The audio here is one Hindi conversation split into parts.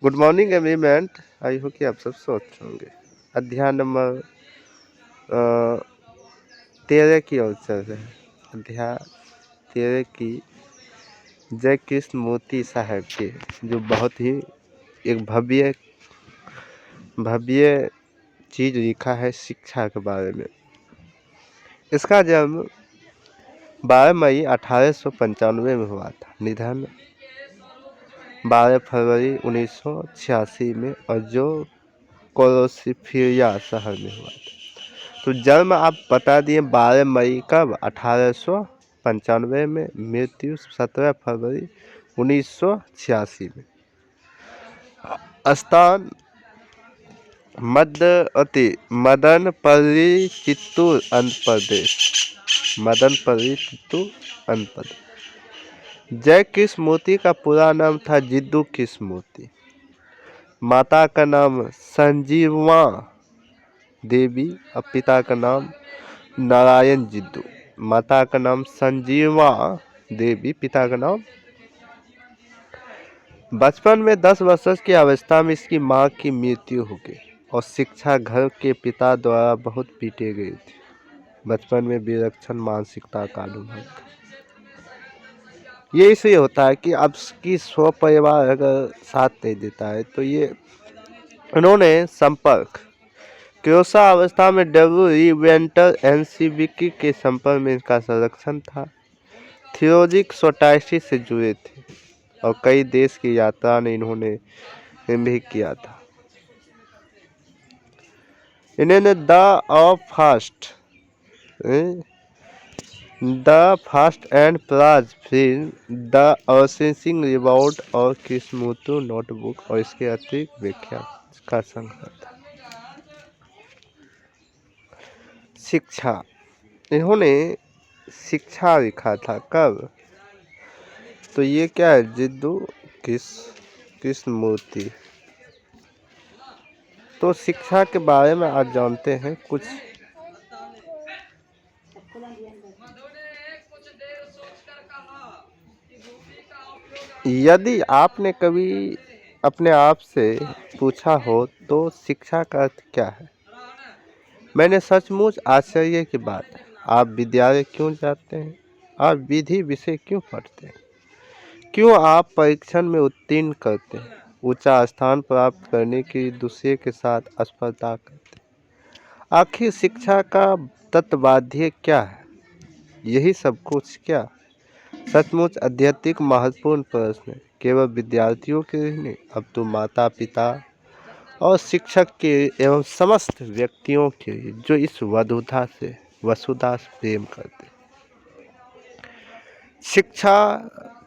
Good morning everyone. आई हो कि आप सब स्वस्थ होंगे। अध्याय नंबर 13 की ओर चल रहे हैं। अध्याय 13 की जय कृष्ण मोती साहब के, जो बहुत ही एक भव्य भव्य चीज लिखा है शिक्षा के बारे में। इसका जन्म 12 मई 1895 में हुआ था। निधन 12 फरवरी 1986 में और जो कोलोसिफिया शहर में हुआ था। तो जन्म आप बता दिए 12 मई कब 1895 में, मृत्यु 17 फरवरी 1986 में। स्थान मदनपल्ली चित्तूर आंध्र प्रदेश। मदनपल्ली चित्तूर आंध्र प्रदेश। जय कृष्णमूर्ति का पूरा नाम था जिद्दू कृष्णमूर्ति। माता का नाम संजीवा देवी और पिता का नाम नारायण जिद्दू। माता का नाम संजीवा देवी, पिता का नाम। बचपन में 10 वर्ष की अवस्था में इसकी मां की मृत्यु हो गई और शिक्षा घर के पिता द्वारा बहुत पीटे गए थे। बचपन में विलक्षण मानसिकता का अनुभव था। ये इसलिए होता है कि अब की स्व परिवार अगर साथ नहीं देता है तो ये उन्होंने संपर्क क्योसा अवस्था में डब्ल्यू रिवेंटर एनसीबीकी के संपर्क में इनका संरक्षण था। थियोलॉजिक सोसाइटी से जुड़े थे और कई देश की यात्रा ने इन्होंने भी किया था। इन्होंने द फास्ट एंड प्लाज फिल्म द असेसिंग रिवॉर्ड और कृष्णमूर्ति नोटबुक और इसके अतिरिक्त व्याख्या का संग्रह था। शिक्षा, इन्होंने शिक्षा लिखा था कब? तो ये क्या है? जिद्दू कृष्णमूर्ति। तो शिक्षा के बारे में आज जानते हैं कुछ। यदि आपने कभी अपने आप से पूछा हो तो शिक्षा का अर्थ क्या है, मैंने सचमुच आश्चर्य की बात है। आप विद्यालय क्यों जाते हैं? आप विधि विषय क्यों पढ़ते हैं? क्यों आप परीक्षण में उत्तीर्ण करते हैं? ऊंचा स्थान प्राप्त करने के दूसरे के साथ स्पर्धा करते हैं? आखिर शिक्षा का तत्वाध्याय क्या है? यही सब कुछ क्या? सचमुच अत्यधिक महत्वपूर्ण प्रश्न है, केवल विद्यार्थियों के लिए नहीं, अब तो माता पिता और शिक्षक के एवं समस्त व्यक्तियों के लिए जो इस वसुधा से प्रेम करते। शिक्षा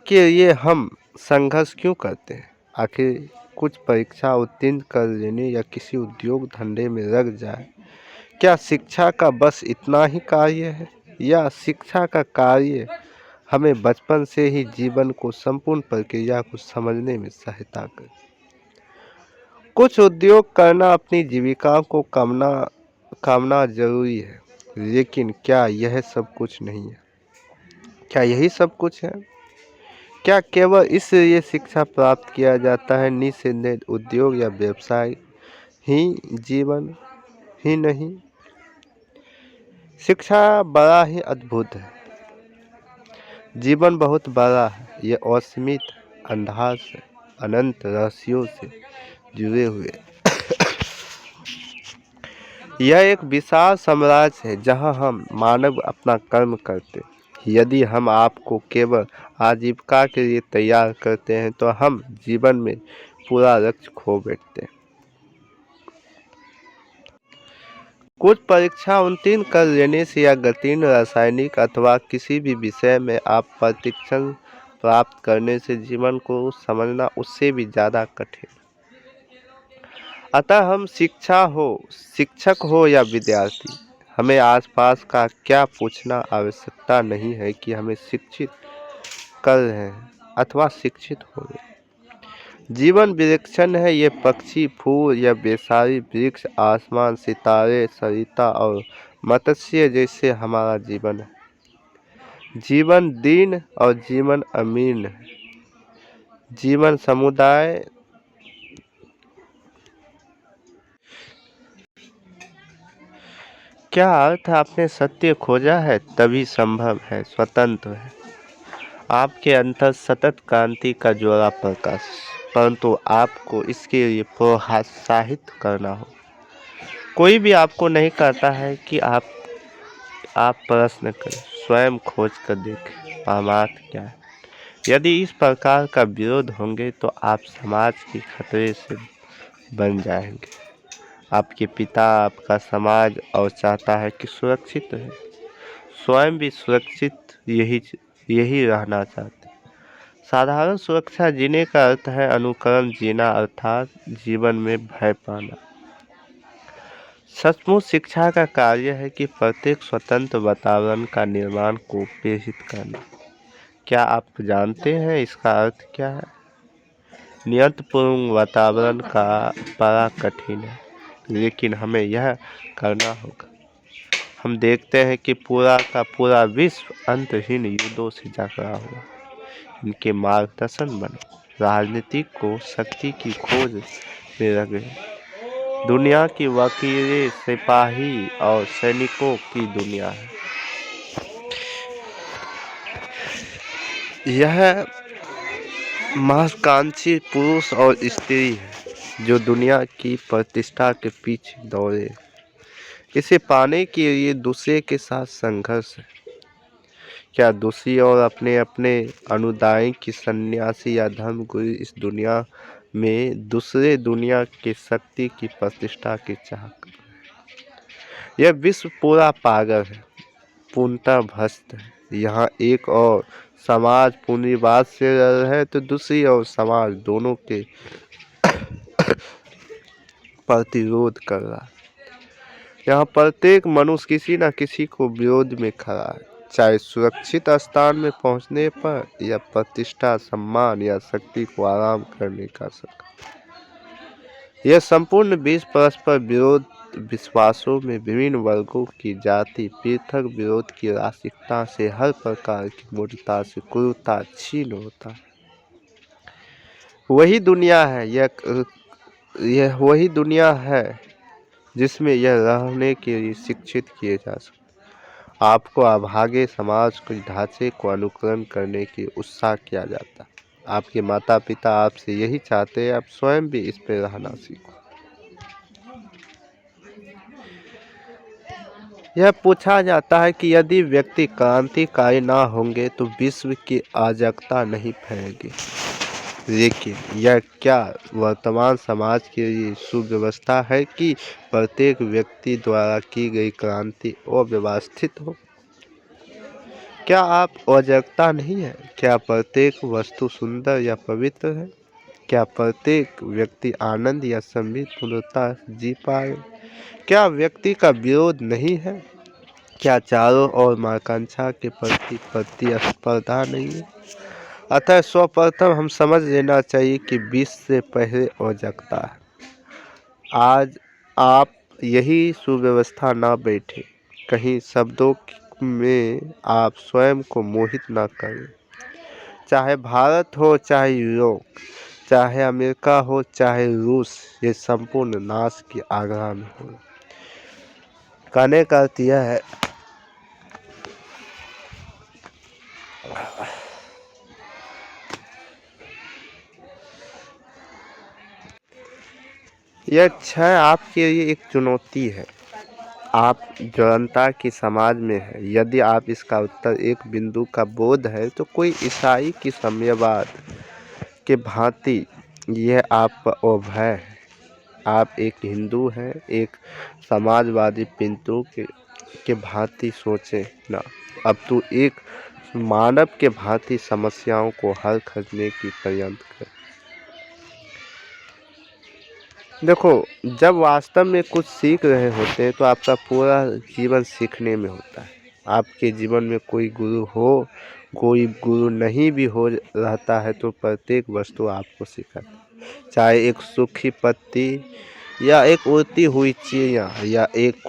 के लिए हम संघर्ष क्यों करते हैं? आखिर कुछ परीक्षा उत्तीर्ण कर लेने या किसी उद्योग धंधे में लग जाए, क्या शिक्षा का बस इतना ही कार्य है, या शिक्षा का कार्य हमें बचपन से ही जीवन को संपूर्ण प्रक्रिया को समझने में सहायता करे? कुछ उद्योग करना अपनी जीविका को कामना जरूरी है, लेकिन क्या यह सब कुछ नहीं है? क्या यही सब कुछ है? क्या केवल इसलिए शिक्षा प्राप्त किया जाता है? निस्संदेह उद्योग या व्यवसाय ही जीवन ही नहीं। शिक्षा बड़ा ही अद्भुत है। जीवन बहुत बड़ा है। यह असीमित अंधार से अनंत रहस्यों से जुड़े हुए यह एक विशाल साम्राज्य है जहां हम मानव अपना कर्म करते। यदि हम आपको केवल आजीविका के लिए तैयार करते हैं तो हम जीवन में पूरा लक्ष्य खो बैठते हैं। कुछ परीक्षा उत्तीर्ण कर लेने से या गतिन रासायनिक अथवा किसी भी विषय में आप प्रशिक्षण प्राप्त करने से जीवन को समझना उससे भी ज़्यादा कठिन। अतः हम शिक्षक हो या विद्यार्थी, हमें आसपास का क्या पूछना आवश्यकता नहीं है कि हमें शिक्षित कर रहे हैं अथवा शिक्षित हो गए। जीवन विलक्षण है। ये पक्षी, फूल या बेसारी वृक्ष, आसमान, सितारे, सरिता और मत्स्य जैसे हमारा जीवन है। जीवन दीन और जीवन अमीन है। जीवन समुदाय क्या अर्थ आपने सत्य खोजा है तभी संभव है स्वतंत्र है। आपके अंतर सतत क्रांति का ज्वाला प्रकाश, परंतु आपको इसके लिए प्रोत्साहित करना हो। कोई भी आपको नहीं कहता है कि आप प्रश्न करें, स्वयं खोज कर देखें परमार्थ क्या है। यदि इस प्रकार का विरोध होंगे तो आप समाज के खतरे से बन जाएंगे। आपके पिता, आपका समाज और चाहता है कि सुरक्षित रहे, स्वयं भी सुरक्षित यही रहना चाहते। साधारण सुरक्षा जीने का अर्थ है अनुकरण जीना, अर्थात जीवन में भय पाना। सचमुच शिक्षा का कार्य है कि प्रत्येक स्वतंत्र वातावरण का निर्माण को प्रेरित करना। क्या आप जानते हैं इसका अर्थ क्या है? नियंत्रणपूर्ण वातावरण का बड़ा कठिन है, लेकिन हमें यह करना होगा। हम देखते हैं कि पूरा का पूरा विश्व अंतहीन युद्धों से जकड़ा हुआ। इनके मार्गदर्शन बने राजनीतिक को शक्ति की खोज में लगे। दुनिया की वकीलें, सिपाही और सैनिकों की दुनिया है। यह महत्वाकांक्षी पुरुष और स्त्री है जो दुनिया की प्रतिष्ठा के पीछे दौड़े। इसे पाने के लिए दूसरे के साथ संघर्ष है। क्या दूसरी और अपने अपने अनुयायी की सन्यासी या धर्मगुरु इस दुनिया में दूसरे दुनिया के शक्ति की प्रतिष्ठा की चाह कर? यह विश्व पूरा पागल है, पूर्णतः भ्रष्ट है। यहाँ एक और समाज पूंजीवाद से लड़ रहा है तो दूसरी और समाज दोनों के प्रतिरोध कर रहा है। यहाँ प्रत्येक मनुष्य किसी न किसी को विरोध में खड़ा है, चाहे सुरक्षित स्थान में पहुंचने पर या प्रतिष्ठा, सम्मान या शक्ति को आराम करने का शक। यह संपूर्ण विश्व परस्पर विरोध, विश्वासों में विभिन्न वर्गों की जाति पृथक विरोध की रासिकता से हर प्रकार की मूर्खता से क्रूरता छीन होता है। वही दुनिया है यह वही दुनिया है जिसमें यह रहने के लिए शिक्षित किए जा सकते। आपको अभागे समाज के ढांचे को अनुकरण करने की उत्साह किया जाता। आपके माता पिता आपसे यही चाहते हैं, आप स्वयं भी इस पर रहना सीखो। यह पूछा जाता है कि यदि व्यक्ति क्रांतिकारी ना होंगे तो विश्व की अराजकता नहीं फैलेगी। लेकिन यह क्या वर्तमान समाज के लिए सुव्यवस्था है कि प्रत्येक व्यक्ति द्वारा की गई क्रांति अव्यवस्थित हो? क्या आप अराजकता नहीं है? क्या प्रत्येक वस्तु सुंदर या पवित्र है? क्या प्रत्येक व्यक्ति आनंद या समृद्ध पूर्णता जी पाए? क्या व्यक्ति का विरोध नहीं है? क्या चारों ओर महत्वाकांक्षा के प्रति प्रतिस्पर्धा नहीं है? अतः सर्वप्रथम हम समझ लेना चाहिए कि विश्व से पहले अराजकता है। आज आप यही सुव्यवस्था ना बैठे कहीं शब्दों में आप स्वयं को मोहित ना करें। चाहे भारत हो, चाहे यूरोप, चाहे अमेरिका हो, चाहे रूस, ये संपूर्ण नाश की आग्रह में हो। कहने का अर्थ यह है यह क्षय आपके लिए एक चुनौती है। आप जनता की समाज में है। यदि आप इसका उत्तर एक बिंदु का बोध है तो कोई ईसाई की साम्यवाद के भांति यह आप पर अभय है। आप एक हिंदू हैं, एक समाजवादी पिंतु के भांति सोचें ना, अब तो एक मानव के भांति समस्याओं को हल करने की प्रयत्न करें। देखो, जब वास्तव में कुछ सीख रहे होते हैं तो आपका पूरा जीवन सीखने में होता है। आपके जीवन में कोई गुरु हो, कोई गुरु नहीं भी हो रहता है तो प्रत्येक वस्तु आपको सिखाती है। चाहे एक सूखी पत्ती या एक उड़ती हुई चिड़िया या एक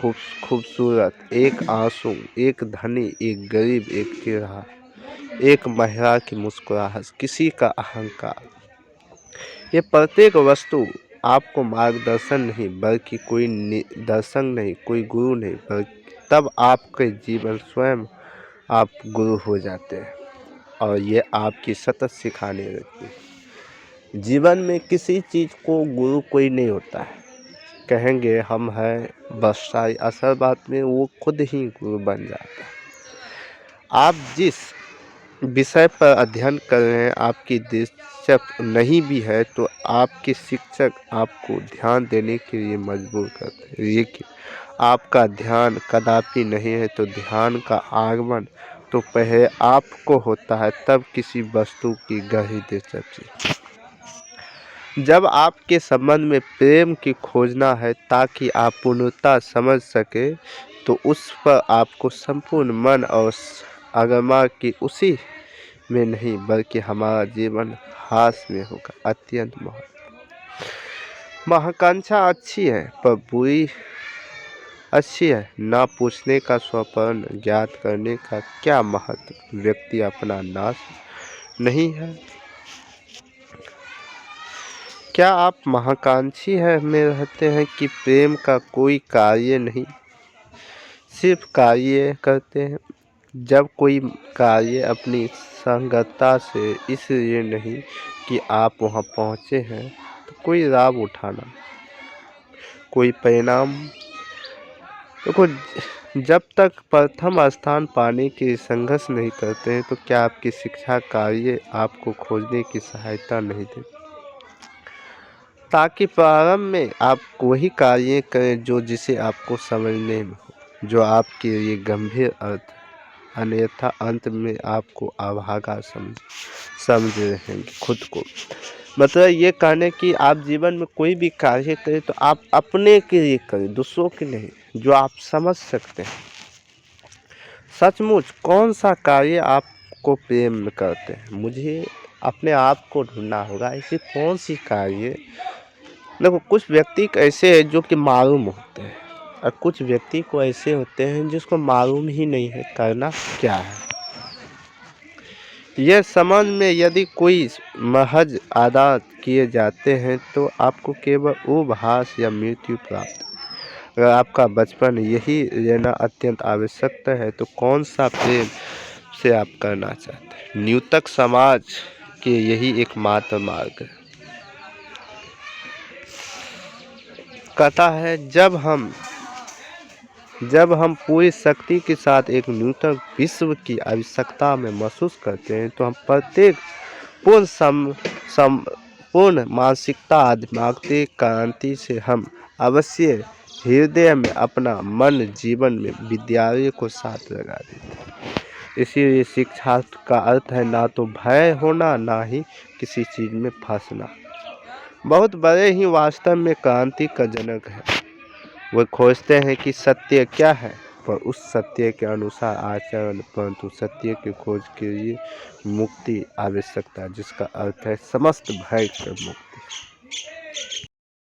खूबसूरत, एक आंसू, एक धनी, एक गरीब, एक चिढ़ा, एक महिला की मुस्कुराहट, किसी का अहंकार, ये प्रत्येक वस्तु आपको मार्गदर्शन नहीं बल्कि कोई दर्शन नहीं, कोई गुरु नहीं बल्कि तब आपके जीवन स्वयं आप गुरु हो जाते हैं और ये आपकी सतत सिखाने रहती है। जीवन में किसी चीज़ को गुरु कोई नहीं होता है। कहेंगे हम हैं बस सारी, असल बात में वो खुद ही गुरु बन जाता है। आप जिस विषय पर अध्ययन कर रहे हैं आपकी दिलचस्प नहीं भी है तो आपके शिक्षक आपको ध्यान देने के लिए मजबूर करते हैं। लेकिन आपका ध्यान कदापि नहीं है तो ध्यान का आगमन तो पहले आपको होता है, तब किसी वस्तु की गहरी दिलचस्पी। जब आपके संबंध में प्रेम की खोजना है ताकि आप पूर्णता समझ सके तो उस पर आपको संपूर्ण मन और आगमा की उसी में नहीं बल्कि हमारा जीवन हास में होगा। अत्यंत महत्वाकांक्षा अच्छी है पर बुरी अच्छी है। ना पूछने का स्वप्न ज्ञात करने का क्या महत्व, व्यक्ति अपना नाश नहीं है। क्या आप महत्वाकांक्षी है में रहते हैं कि प्रेम का कोई कार्य नहीं, सिर्फ कार्य करते हैं। जब कोई कार्य अपनी संगतता से इसलिए नहीं कि आप वहां पहुंचे हैं तो कोई लाभ उठाना, कोई परिणाम। देखो, जब तक प्रथम स्थान पाने के संघर्ष नहीं करते हैं तो क्या आपकी शिक्षा कार्य आपको खोजने की सहायता नहीं देती, ताकि प्रारंभ में आप वही कार्य करें जो जिसे आपको समझने में हो, जो आपके लिए गंभीर अर्थ है। अन्यथा अंत में आपको अभागा समझ रहेंगे खुद को। मतलब ये कहने कि आप जीवन में कोई भी कार्य करें तो आप अपने के लिए करें, दूसरों के नहीं, जो आप समझ सकते हैं। सचमुच कौन सा कार्य आपको प्रेम करते हैं, मुझे अपने आप को ढूंढना होगा। ऐसी कौन सी कार्य, देखो कुछ व्यक्ति ऐसे हैं जो कि मालूम होते हैं और कुछ व्यक्ति को ऐसे होते हैं जिसको मालूम ही नहीं है करना क्या है। यह समझ में यदि कोई महज आदात किए जाते हैं तो आपको केवल उपहास या मृत्यु प्राप्त। अगर आपका बचपन यही लेना अत्यंत आवश्यकता है तो कौन सा प्रेम से आप करना चाहते हैं। न्यूतक समाज के यही एकमात्र मार्ग है। कहता है जब हम पूरी शक्ति के साथ एक नूतन विश्व की आवश्यकता में महसूस करते हैं तो हम प्रत्येक पूर्ण मानसिकता आध्यात्मिक क्रांति से हम अवश्य हृदय में अपना मन जीवन में विद्यालय को साथ लगा देते हैं। इसीलिए शिक्षा का अर्थ है ना तो भय होना ना ही किसी चीज में फंसना। बहुत बड़े ही वास्तव में क्रांति का जनक है। वे खोजते हैं कि सत्य क्या है पर उस सत्य के अनुसार आचरण, परंतु सत्य की खोज के लिए मुक्ति आवश्यकता, जिसका अर्थ है समस्त भय से मुक्त।